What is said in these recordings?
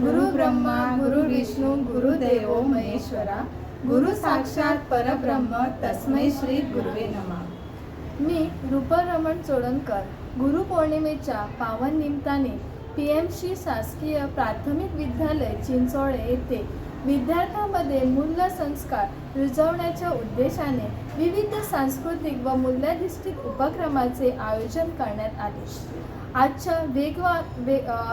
गुरु ब्रह्मा गुरु विष्णू गुरुदेव महेश्वरा गुरु साक्षात परब्रह्म तस्मै श्री गुरुवे नमः. मी रुपल रमण चोडणकर गुरुपौर्णिमेच्या पावन निमित्ताने PMC शासकीय प्राथमिक विद्यालय चिंचोळे येथे विद्यार्थ्यांमध्ये मूल्य संस्कार रुजवण्याच्या उद्देशाने विविध सांस्कृतिक व मूल्याधिष्ठित उपक्रमाचे आयोजन करण्यात आले. आजच्या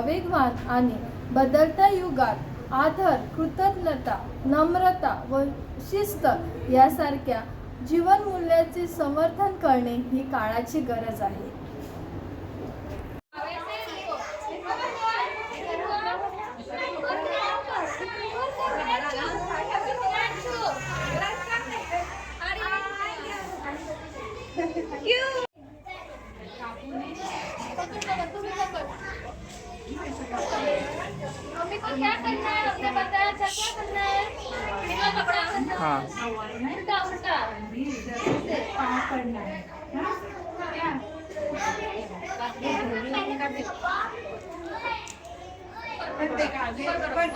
वेगवान आणि बदलत्या युगात आदर, कृतज्ञता, नम्रता व शिस्त यासारख्या जीवनमूल्याचे समर्थन करणे ही काळाची गरज आहे. मम्मी को क्या करना है हमने बताया था, क्या करना है? मेरा कपड़ा करना है। हाँ। उल्टा उल्टा। पाँव करना है। क्या?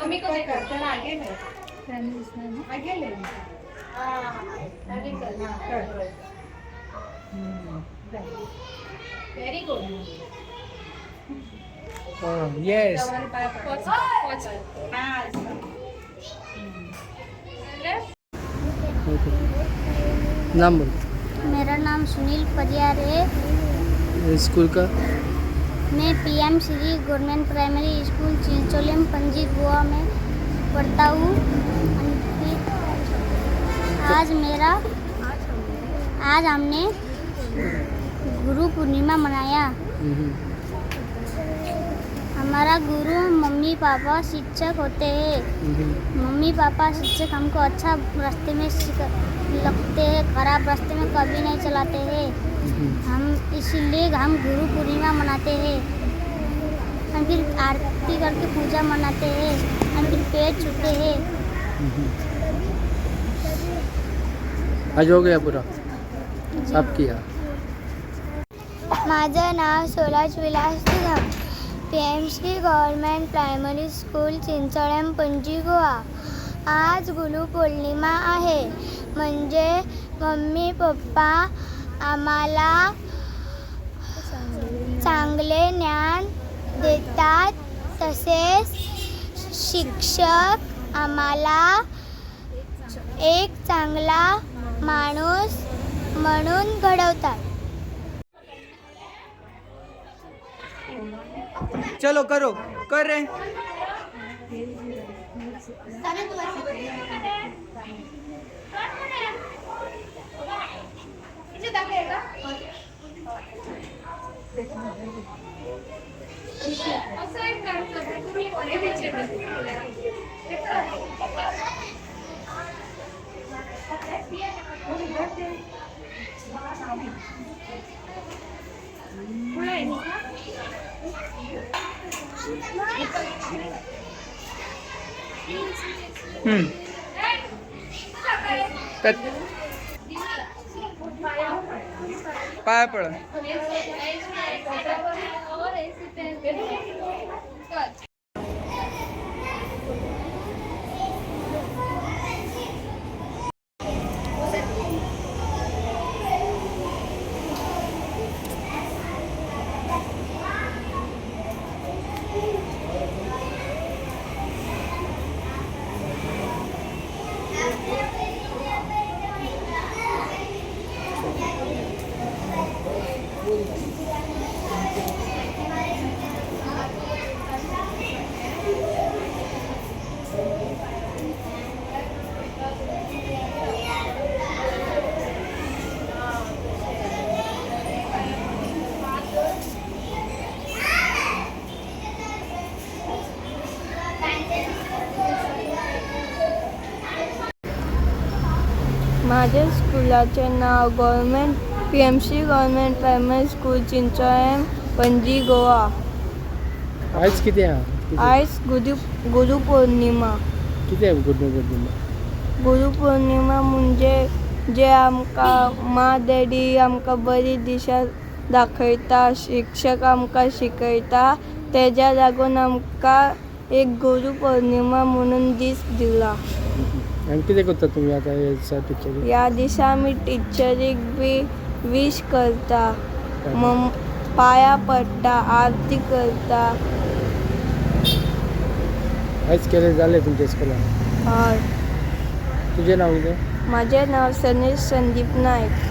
मम्मी को देखो। चल आगे ले। आगे ले। हाँ। आगे चल। Very good. Yes. नाम बोल. मेरा नाम सुनील परियार है. स्कूल का? मैं PM Shri government primary school Chincholem Panaji Goa में पढ़ता हूँ. आज हमने गुरु पूर्णिमा मनाया. हमारा गुरु मम्मी पापा शिक्षक होते हैं. मम्मी पापा शिक्षक हमको अच्छा रास्ते में लगते हैं, खराब रास्ते में कभी नहीं चलाते हैं. हम इसीलिए हम गुरु पूर्णिमा मनाते हैं. हम फिर आरती करके पूजा मनाते हैं. हम फिर पेट छूते हैं. आज हो गया पूरा सब किया. माझं नाव Solaj Vilas Nigam. PMC government primary school Chincholem Panaji Goa. आज गुरुपौर्णिमा आहे. म्हणजे मम्मी पप्पा आम्हाला चांगले ज्ञान देतात, तसेच शिक्षक आम्हाला एक चांगला माणूस म्हणून घडवतात. चलो करो कर रहे. पाया पड. माझ्या स्कूलाचे नाव PMC government primary school Chincholem Panaji Goa. आज किती आहे? आज गुरुपौर्णिमा. किती आहे गुरुपौर्णिमा? गुरुपौर्णिमा म्हणजे जे आमका मा डॅडी आमका बरी दिशा दाखयता, शिक्षक आमका शिकयता, तेज्या लागून आमका एक गुरु पौर्णिमा म्हणून दीस दिला. आणि किती करता तुम्ही आता याचा टीचर? या दिसा आम्ही टीचरीक बी विश करता, मग पाया पडटा, आरती करता. आयज केले झाले तुमच्या स्कूलात? हय. तुझे नाव कितें? माझे नाव सनील संदीप नायक.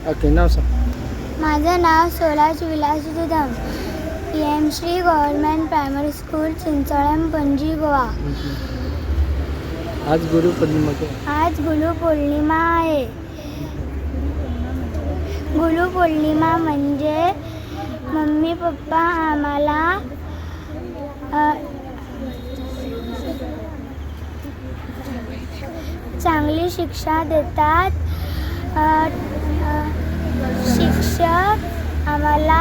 ओके, नाव सांग. माझं नाव Solaj Vilas Dudham, PM Shri government primary school Chincholem Panaji Goa. आज गुरुपौर्णिमा के आज गुरुपौर्णिमा आहे. गुरुपौर्णिमा म्हणजे मम्मी पप्पा आम्हाला चांगली शिक्षा देतात. शिक्षक आम्हाला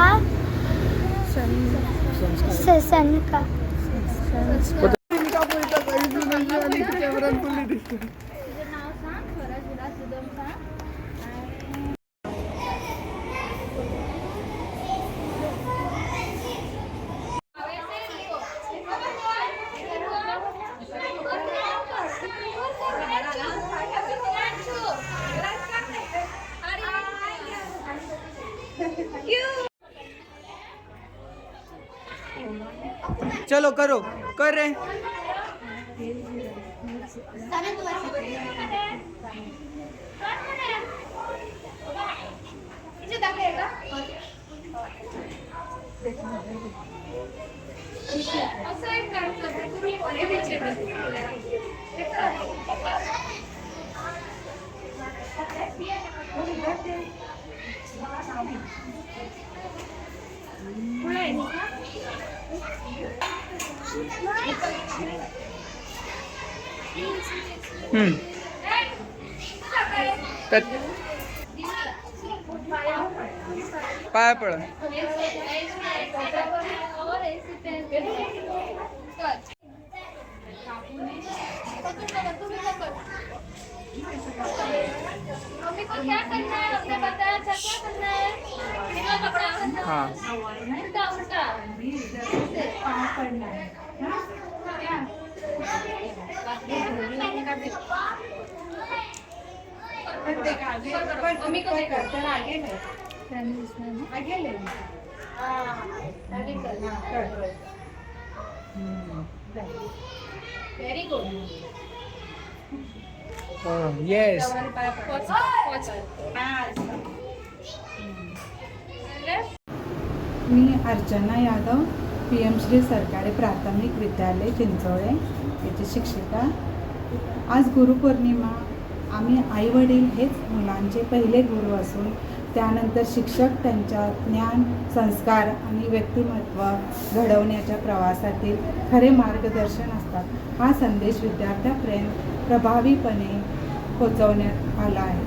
चलो करो, कर रहे. पाया पड. मम्मी को क्या करना है? हमने बताया था क्या करना है? बिना कपड़ा करना. हाँ. उल्टा उल्टा ऐसे पाँव पड़ना है. क्या? मम्मी को देखो चल आगे ले. आगे ले. आगे चल. Very good. येस. मी अर्चना यादव, PM श्री सरकारी प्राथमिक विद्यालय चिंचोळे याची शिक्षिका. आज गुरुपौर्णिमा. आम्ही आईवडील हेच मुलांचे पहिले गुरु असून त्यानंतर शिक्षक त्यांच्या ज्ञान, संस्कार आणि व्यक्तिमत्व घडवण्याच्या प्रवासातील खरे मार्गदर्शन असतात. हा संदेश विद्यार्थ्यांपर्यंत प्रभावीपणे पोहोचवण्यात आला आहे.